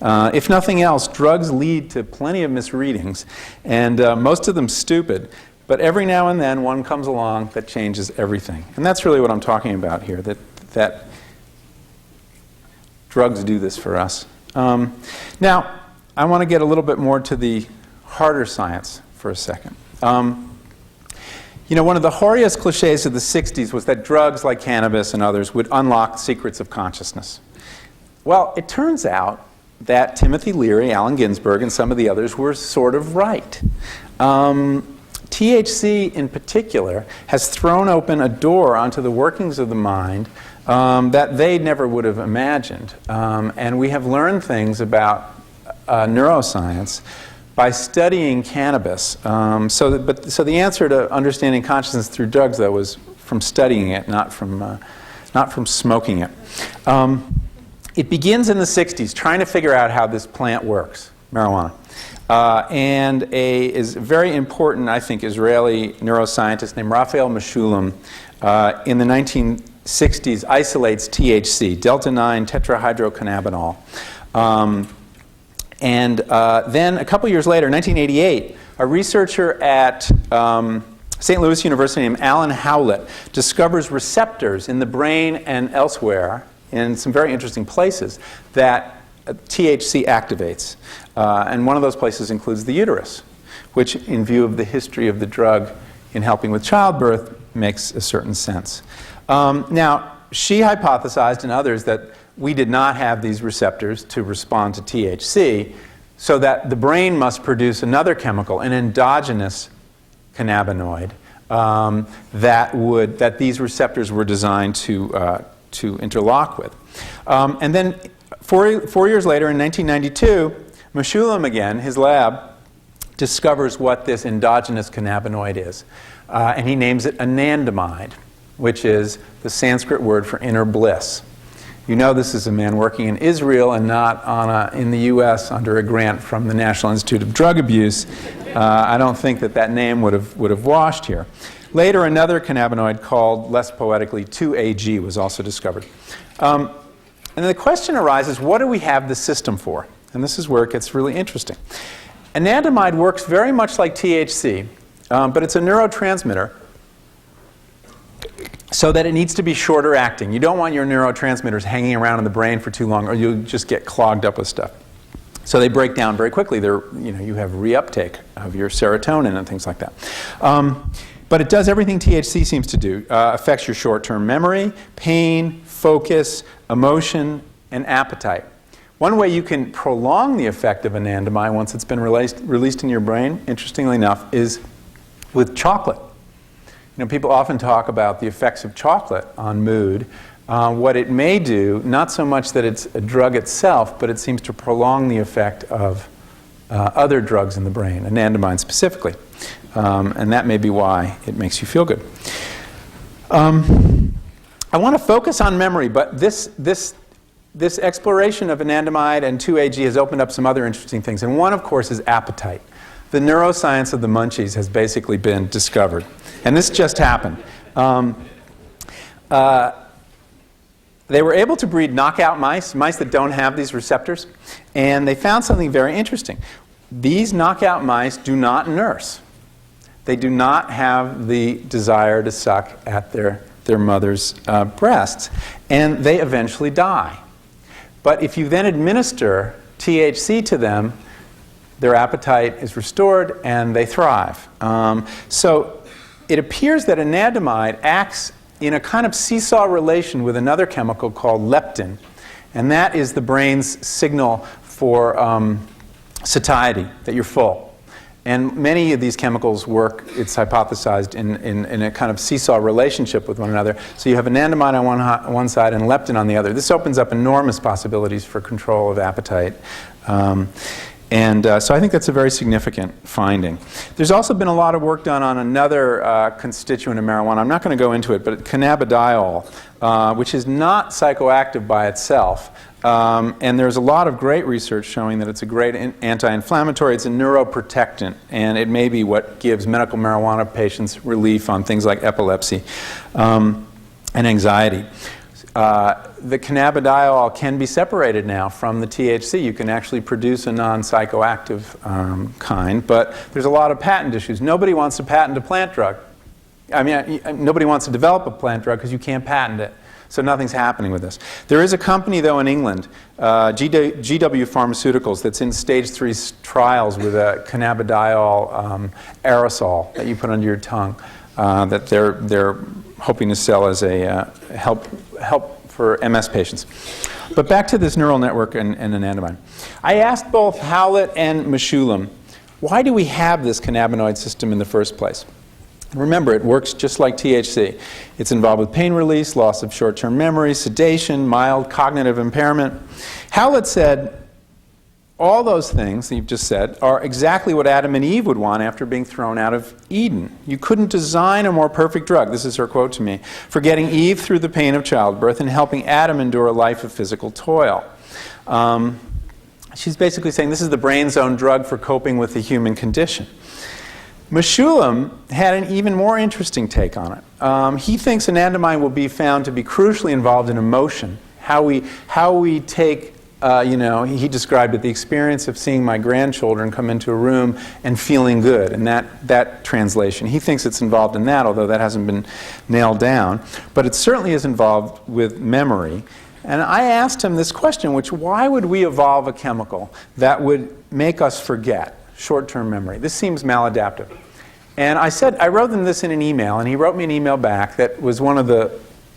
If nothing else, drugs lead to plenty of misreadings, and most of them stupid. But every now and then one comes along that changes everything. And that's really what I'm talking about here, that drugs do this for us. Now, I want to get a little bit more to the harder science for a second. One of the hoariest cliches of the 60s was that drugs like cannabis and others would unlock secrets of consciousness. Well, it turns out that Timothy Leary, Allen Ginsberg, and some of the others were sort of right. THC in particular has thrown open a door onto the workings of the mind that they never would have imagined. And we have learned things about neuroscience by studying cannabis. So the answer to understanding consciousness through drugs, though, was from studying it, not from smoking it. It begins in the 60s, trying to figure out how this plant works, marijuana. And is very important, I think, Israeli neuroscientist named Raphael Mechoulam in the 1960s isolates THC, delta-9 tetrahydrocannabinol. And then a couple years later, 1988, a researcher at St. Louis University named Alan Howlett discovers receptors in the brain and elsewhere in some very interesting places that THC activates. And one of those places includes the uterus, which in view of the history of the drug in helping with childbirth makes a certain sense. Now, she hypothesized and others that we did not have these receptors to respond to THC, so that the brain must produce another chemical, an endogenous cannabinoid, that these receptors were designed to interlock with. And then 4 years later, in 1992, Mechoulam again, his lab, discovers what this endogenous cannabinoid is. And he names it anandamide, which is the Sanskrit word for inner bliss. You know this is a man working in Israel and not in the U.S. under a grant from the National Institute of Drug Abuse. I don't think that name would have washed here. Later, another cannabinoid called, less poetically, 2-AG was also discovered. And the question arises, what do we have the system for? And this is where it gets really interesting. Anandamide works very much like THC, but it's a neurotransmitter, so that it needs to be shorter acting. You don't want your neurotransmitters hanging around in the brain for too long, or you'll just get clogged up with stuff. So they break down very quickly. You have reuptake of your serotonin and things like that. But it does everything THC seems to do. Affects your short-term memory, pain, focus, emotion, and appetite. One way you can prolong the effect of anandamide once it's been released in your brain, interestingly enough, is with chocolate. You know, people often talk about the effects of chocolate on mood. What it may do, not so much that it's a drug itself, but it seems to prolong the effect of other drugs in the brain, anandamide specifically. And that may be why it makes you feel good. I want to focus on memory, but this exploration of anandamide and 2-AG has opened up some other interesting things. And one, of course, is appetite. The neuroscience of the munchies has basically been discovered. And this just happened. They were able to breed knockout mice that don't have these receptors, and they found something very interesting. These knockout mice do not nurse. They do not have the desire to suck at their mother's breasts, and they eventually die. But if you then administer THC to them, their appetite is restored and they thrive. So it appears that anandamide acts in a kind of seesaw relation with another chemical called leptin, and that is the brain's signal for satiety, that you're full. And many of these chemicals work, it's hypothesized, in a kind of seesaw relationship with one another. So you have anandamide on one side and leptin on the other. This opens up enormous possibilities for control of appetite. So I think that's a very significant finding. There's also been a lot of work done on another constituent of marijuana. I'm not going to go into it, but cannabidiol, which is not psychoactive by itself. And there's a lot of great research showing that it's a great anti-inflammatory. It's a neuroprotectant, and it may be what gives medical marijuana patients relief on things like epilepsy and anxiety. The cannabidiol can be separated now from the THC. You can actually produce a non-psychoactive kind, but there's a lot of patent issues. Nobody wants to patent a plant drug. I mean, nobody wants to develop a plant drug because you can't patent it. So nothing's happening with this. There is a company, though, in England, GW Pharmaceuticals, that's in stage 3 trials with a cannabidiol aerosol that you put under your tongue that they're hoping to sell as a help for MS patients. But back to this neural network and anandamide. I asked both Howlett and Meshulam, why do we have this cannabinoid system in the first place? Remember, it works just like THC. It's involved with pain release, loss of short-term memory, sedation, mild cognitive impairment. Howlett said, all those things that you've just said are exactly what Adam and Eve would want after being thrown out of Eden. You couldn't design a more perfect drug, this is her quote to me, for getting Eve through the pain of childbirth and helping Adam endure a life of physical toil. She's basically saying this is the brain's own drug for coping with the human condition. Meshulam had an even more interesting take on it. He thinks anandamide will be found to be crucially involved in emotion, how we take, he described it, the experience of seeing my grandchildren come into a room and feeling good, and that translation. He thinks it's involved in that, although that hasn't been nailed down. But it certainly is involved with memory. And I asked him this question, why would we evolve a chemical that would make us forget? Short-term memory. This seems maladaptive. And I wrote them this in an email, and he wrote me an email back that was one of the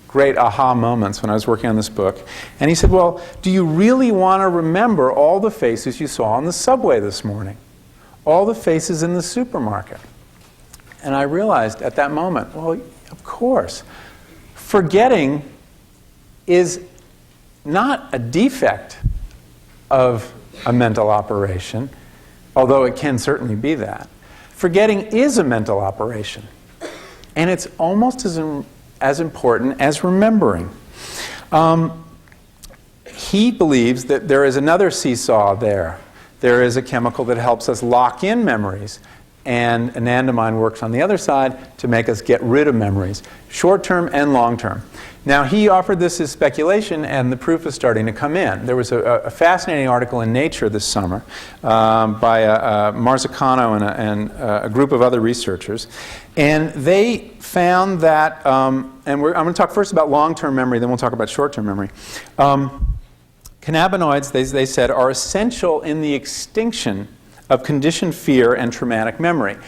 great aha moments when I was working on this book. And he said, well, do you really want to remember all the faces you saw on the subway this morning? All the faces in the supermarket? And I realized at that moment, well, of course. Forgetting is not a defect of a mental operation, although it can certainly be that. Forgetting is a mental operation, and it's almost as important as remembering. He believes that there is another seesaw there. There is a chemical that helps us lock in memories, and anandamide works on the other side to make us get rid of memories, short-term and long-term. Now, he offered this as speculation, and the proof is starting to come in. There was a fascinating article in Nature this summer by Marzicano and a group of other researchers. And they found that, I'm going to talk first about long-term memory, then we'll talk about short-term memory. Cannabinoids, they said, are essential in the extinction of conditioned fear and traumatic memory.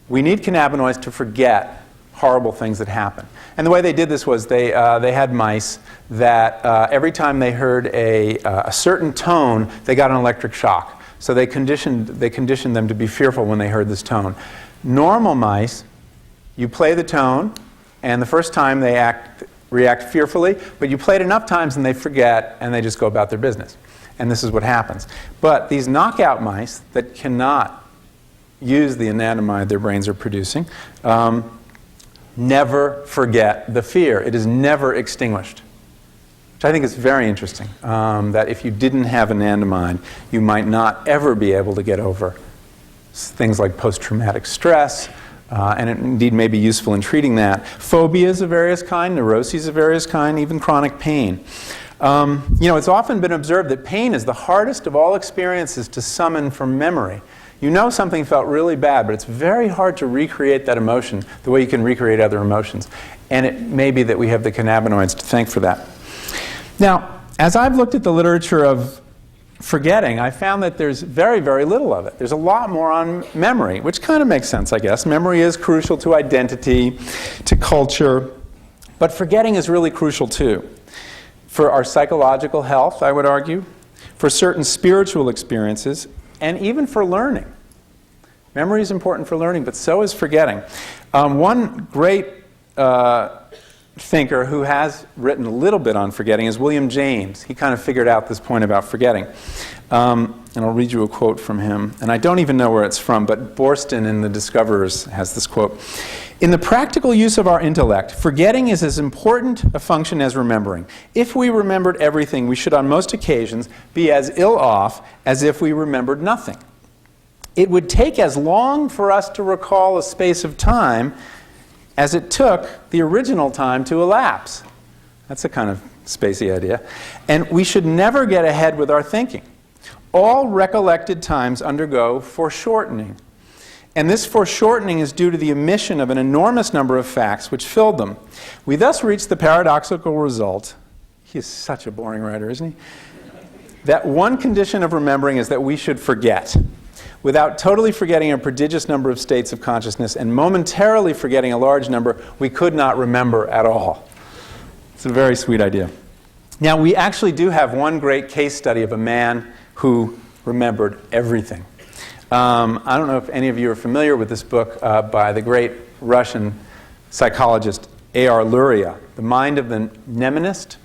We need cannabinoids to forget horrible things that happen. And the way they did this was they had mice that every time they heard a certain tone, they got an electric shock. So they conditioned them to be fearful when they heard this tone. Normal mice, you play the tone, and the first time they react fearfully, but you play it enough times and they forget and they just go about their business. And this is what happens. But these knockout mice that cannot use the anandamide their brains are producing never forget the fear. It is never extinguished, which I think is very interesting, that if you didn't have anandamide, you might not ever be able to get over things like post-traumatic stress, and it indeed may be useful in treating that. Phobias of various kind, neuroses of various kind, even chronic pain. It's often been observed that pain is the hardest of all experiences to summon from memory. You know something felt really bad, but it's very hard to recreate that emotion the way you can recreate other emotions. And it may be that we have the cannabinoids to thank for that. Now, as I've looked at the literature of forgetting, I found that there's very, very little of it. There's a lot more on memory, which kind of makes sense, I guess. Memory is crucial to identity, to culture, but forgetting is really crucial too. For our psychological health, I would argue, for certain spiritual experiences, and even for learning. Memory is important for learning, but so is forgetting. One great thinker who has written a little bit on forgetting is William James. He kind of figured out this point about forgetting. And I'll read you a quote from him. And I don't even know where it's from, but Borston in The Discoverers has this quote. "In the practical use of our intellect, forgetting is as important a function as remembering. If we remembered everything, we should on most occasions be as ill off as if we remembered nothing. It would take as long for us to recall a space of time as it took the original time to elapse." That's a kind of spacey idea. "And we should never get ahead with our thinking. All recollected times undergo foreshortening. And this foreshortening is due to the omission of an enormous number of facts which filled them. We thus reach the paradoxical result," he is such a boring writer, isn't he? "that one condition of remembering is that we should forget. Without totally forgetting a prodigious number of states of consciousness and momentarily forgetting a large number, we could not remember at all." It's a very sweet idea. Now, we actually do have one great case study of a man who remembered everything. I don't know if any of you are familiar with this book by the great Russian psychologist A.R. Luria, The Mind of the Mnemonist.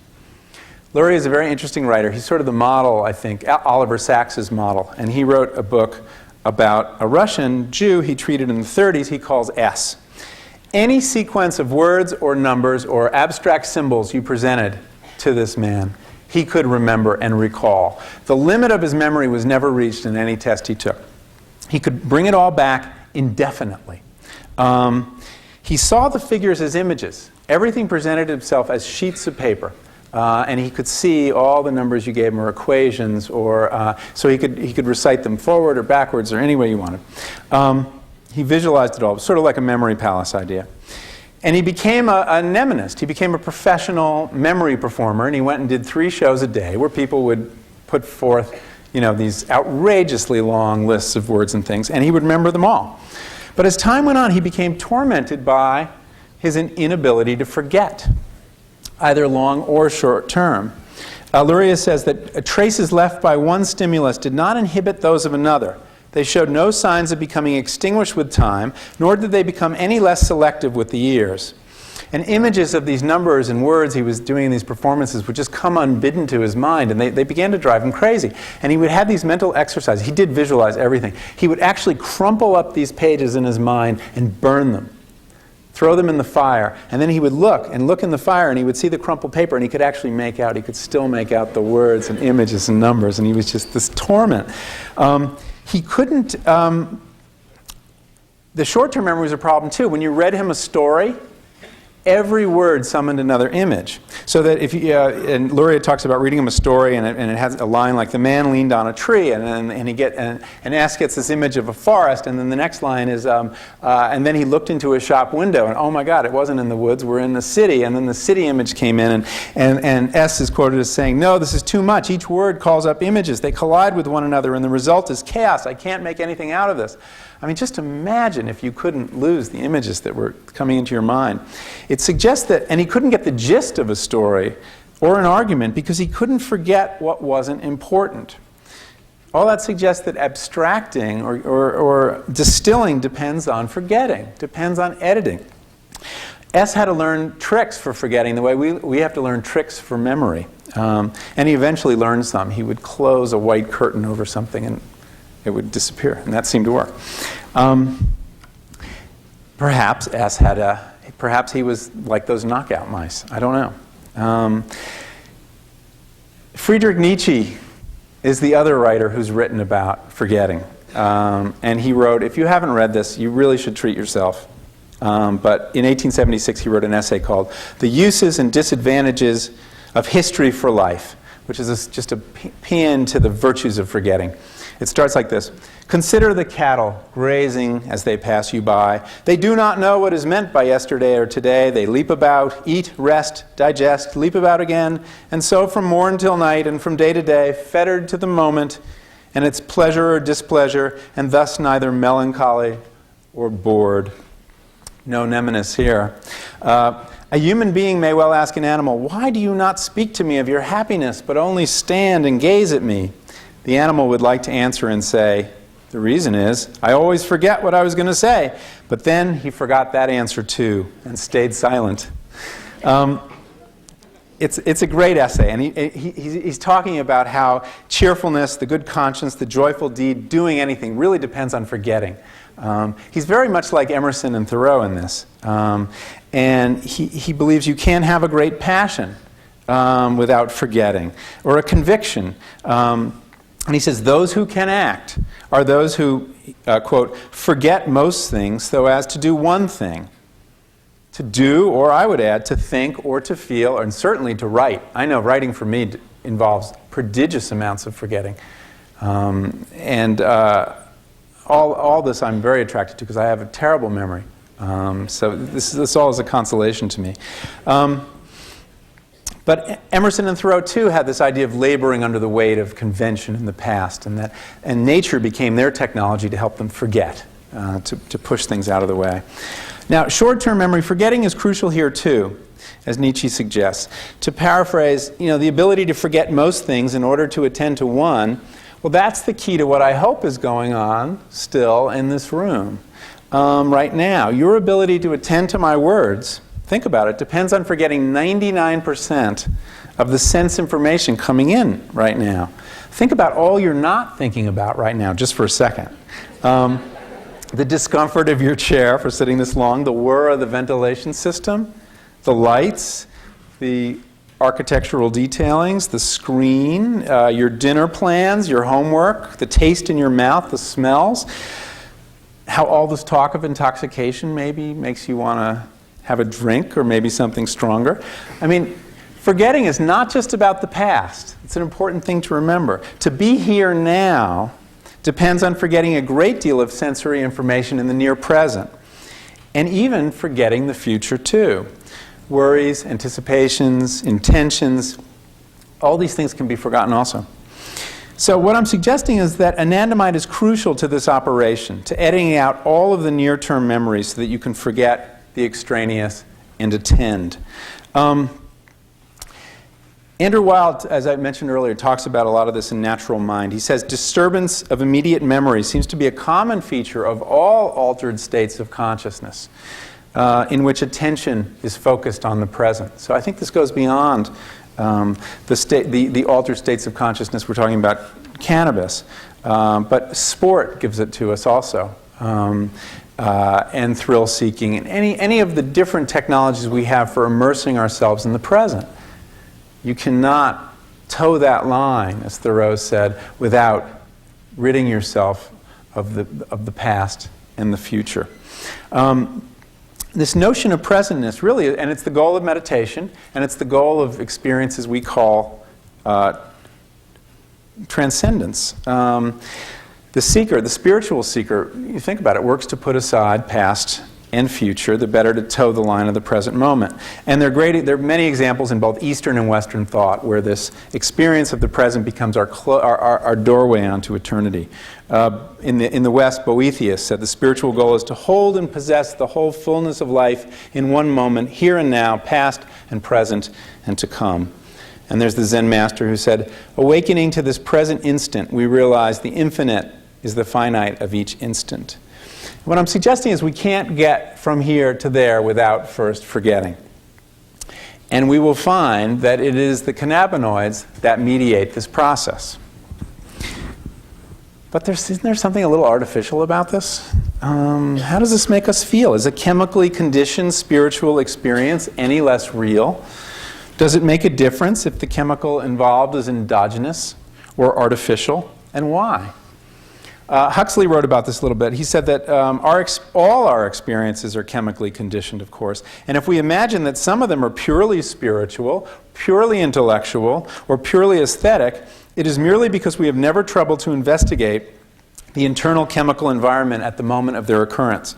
Luria is a very interesting writer. He's sort of the model, I think, Oliver Sacks's model. And he wrote a book about a Russian Jew he treated in the 30s he calls S. Any sequence of words or numbers or abstract symbols you presented to this man, he could remember and recall. The limit of his memory was never reached in any test he took. He could bring it all back indefinitely. He saw the figures as images. Everything presented itself as sheets of paper. And he could see all the numbers you gave him or equations, or so he could recite them forward or backwards or any way you wanted. He visualized it all. It was sort of like a memory palace idea. And he became a mnemonist. He became a professional memory performer, and he went and did 3 shows a day where people would put forth, these outrageously long lists of words and things, and he would remember them all. But as time went on, he became tormented by his inability to forget, either long or short term. Luria says that traces left by one stimulus did not inhibit those of another. They showed no signs of becoming extinguished with time, nor did they become any less selective with the years. And images of these numbers and words he was doing in these performances would just come unbidden to his mind, and they began to drive him crazy. And he would have these mental exercises. He did visualize everything. He would actually crumple up these pages in his mind and burn them, throw them in the fire, and then he would look in the fire, and he would see the crumpled paper, and he could actually he could still make out the words and images and numbers, and he was just this torment. He couldn't, the short-term memory was a problem too. When you read him a story, every word summoned another image. So that if you, and Luria talks about reading him a story, and it has a line like, the man leaned on a tree, and S gets this image of a forest, and then the next line is, and then he looked into a shop window, and oh my God, it wasn't in the woods, we're in the city, and then the city image came in, and S is quoted as saying, no, this is too much. Each word calls up images. They collide with one another, and the result is chaos. I can't make anything out of this. I mean, just imagine if you couldn't lose the images that were coming into your mind. It suggests that, and he couldn't get the gist of a story or an argument because he couldn't forget what wasn't important. All that suggests that abstracting or distilling depends on forgetting, depends on editing. S had to learn tricks for forgetting the way we have to learn tricks for memory. And he eventually learned some. He would close a white curtain over something and it would disappear, and that seemed to work. Perhaps S had perhaps he was like those knockout mice. I don't know. Friedrich Nietzsche is the other writer who's written about forgetting. And he wrote, if you haven't read this, you really should treat yourself. But in 1876, he wrote an essay called The Uses and Disadvantages of History for Life, which is just a paean to the virtues of forgetting. It starts like this. Consider the cattle grazing as they pass you by. They do not know what is meant by yesterday or today. They leap about, eat, rest, digest, leap about again, and so from morn till night and from day to day, fettered to the moment and its pleasure or displeasure, and thus neither melancholy or bored. No mnemonis here. A human being may well ask an animal, why do you not speak to me of your happiness, but only stand and gaze at me? The animal would like to answer and say, the reason is, I always forget what I was going to say. But then he forgot that answer too and stayed silent. It's a great essay, and he's talking about how cheerfulness, the good conscience, the joyful deed, doing anything really depends on forgetting. He's very much like Emerson and Thoreau in this. And he believes you can't have a great passion without forgetting, or a conviction. And he says, those who can act are those who, quote, forget most things so as to do one thing. To do, or I would add, to think or to feel, and certainly to write. I know writing for me involves prodigious amounts of forgetting. All this I'm very attracted to because I have a terrible memory. So this all is a consolation to me. But Emerson and Thoreau, too, had this idea of laboring under the weight of convention in the past, and nature became their technology to help them forget, to push things out of the way. Now, short-term memory, forgetting is crucial here, too, as Nietzsche suggests. To paraphrase, the ability to forget most things in order to attend to one, well, that's the key to what I hope is going on still in this room right now. Your ability to attend to my words, think about it, depends on forgetting 99% of the sense information coming in right now. Think about all you're not thinking about right now, just for a second. The discomfort of your chair for sitting this long, the whir of the ventilation system, the lights, the architectural detailings, the screen, your dinner plans, your homework, the taste in your mouth, the smells, how all this talk of intoxication maybe makes you want to have a drink or maybe something stronger. I mean, forgetting is not just about the past. It's an important thing to remember. To be here now depends on forgetting a great deal of sensory information in the near present, and even forgetting the future too. Worries, anticipations, intentions, all these things can be forgotten also. So what I'm suggesting is that anandamide is crucial to this operation, to editing out all of the near-term memories so that you can forget the extraneous and attend. Andrew Weil, as I mentioned earlier, talks about a lot of this in Natural Mind. He says disturbance of immediate memory seems to be a common feature of all altered states of consciousness in which attention is focused on the present. So I think this goes beyond the altered states of consciousness. We're talking about cannabis, but sport gives it to us also. And thrill-seeking, and any of the different technologies we have for immersing ourselves in the present. You cannot toe that line, as Thoreau said, without ridding yourself of the past and the future. this notion of presentness really, and it's the goal of meditation, and it's the goal of experiences we call transcendence. The seeker, the spiritual seeker, you think about it, works to put aside past and future, the better to toe the line of the present moment. And there are many examples in both Eastern and Western thought where this experience of the present becomes our doorway onto eternity. In the West, Boethius said the spiritual goal is to hold and possess the whole fullness of life in one moment, here and now, past and present and to come. And there's the Zen master who said, awakening to this present instant, we realize the infinite is the finite of each instant. What I'm suggesting is we can't get from here to there without first forgetting. And we will find that it is the cannabinoids that mediate this process. But isn't there something a little artificial about this? How does this make us feel? Is a chemically conditioned spiritual experience any less real? Does it make a difference if the chemical involved is endogenous or artificial? And why? Huxley wrote about this a little bit. He said that all our experiences are chemically conditioned, of course. And if we imagine that some of them are purely spiritual, purely intellectual, or purely aesthetic, it is merely because we have never troubled to investigate the internal chemical environment at the moment of their occurrence.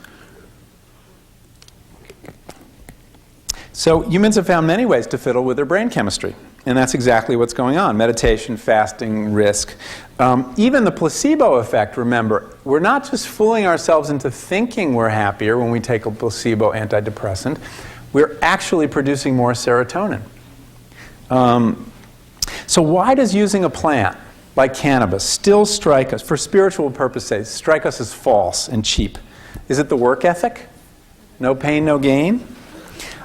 So humans have found many ways to fiddle with their brain chemistry. And that's exactly what's going on. Meditation, fasting, risk. Even the placebo effect, remember, we're not just fooling ourselves into thinking we're happier when we take a placebo antidepressant. We're actually producing more serotonin. So why does using a plant like cannabis still strike us, for spiritual purposes, strike us as false and cheap? Is it the work ethic? No pain, no gain?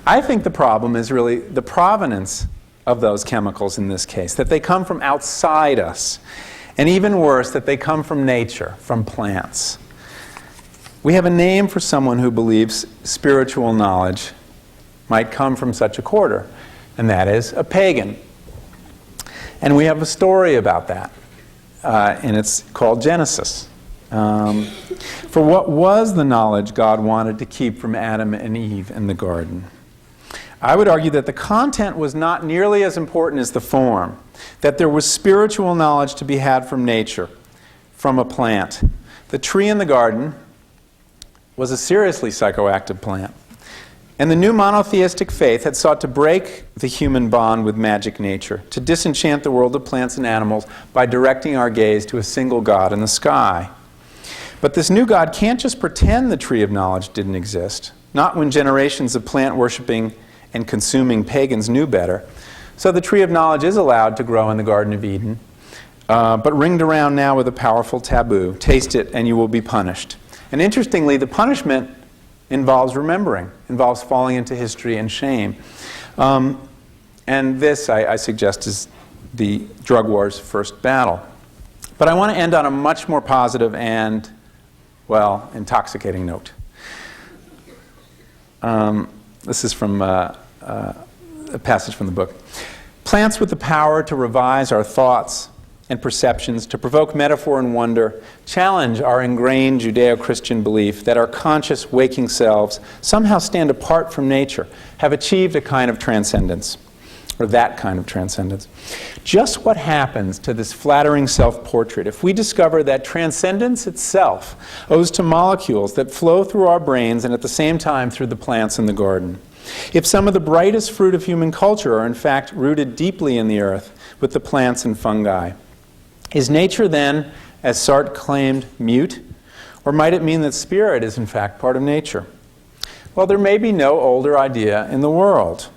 I think the problem is really the provenance of those chemicals in this case, that they come from outside us. And even worse, that they come from nature, from plants. We have a name for someone who believes spiritual knowledge might come from such a quarter, and that is a pagan. And we have a story about that, and it's called Genesis. For what was the knowledge God wanted to keep from Adam and Eve in the garden? I would argue that the content was not nearly as important as the form, that there was spiritual knowledge to be had from nature, from a plant. The tree in the garden was a seriously psychoactive plant. And the new monotheistic faith had sought to break the human bond with magic nature, to disenchant the world of plants and animals by directing our gaze to a single God in the sky. But this new God can't just pretend the tree of knowledge didn't exist, not when generations of plant-worshipping and consuming pagans knew better. So the tree of knowledge is allowed to grow in the Garden of Eden, but ringed around now with a powerful taboo. Taste it and you will be punished. And interestingly, the punishment involves remembering, involves falling into history and shame. And this, I suggest, is the drug war's first battle. But I want to end on a much more positive and, well, intoxicating note. This is from a passage from the book. Plants with the power to revise our thoughts and perceptions, to provoke metaphor and wonder, challenge our ingrained Judeo-Christian belief that our conscious waking selves somehow stand apart from nature, have achieved a kind of transcendence, or that kind of transcendence. Just what happens to this flattering self-portrait if we discover that transcendence itself owes to molecules that flow through our brains and at the same time through the plants in the garden? If some of the brightest fruit of human culture are in fact rooted deeply in the earth with the plants and fungi, is nature then, as Sartre claimed, mute? Or might it mean that spirit is in fact part of nature? Well, there may be no older idea in the world.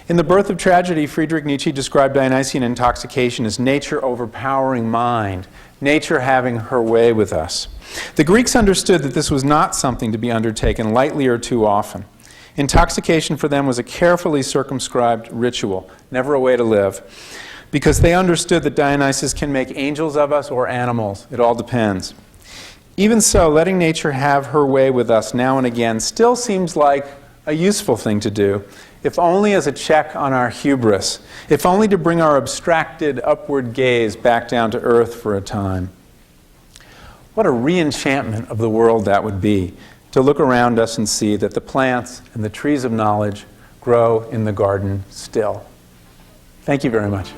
In The Birth of Tragedy, Friedrich Nietzsche described Dionysian intoxication as nature overpowering mind, nature having her way with us. The Greeks understood that this was not something to be undertaken lightly or too often. Intoxication for them was a carefully circumscribed ritual, never a way to live, because they understood that Dionysus can make angels of us or animals. It all depends. Even so, letting nature have her way with us now and again still seems like a useful thing to do, if only as a check on our hubris, if only to bring our abstracted upward gaze back down to earth for a time. What a re-enchantment of the world that would be, to look around us and see that the plants and the trees of knowledge grow in the garden still. Thank you very much.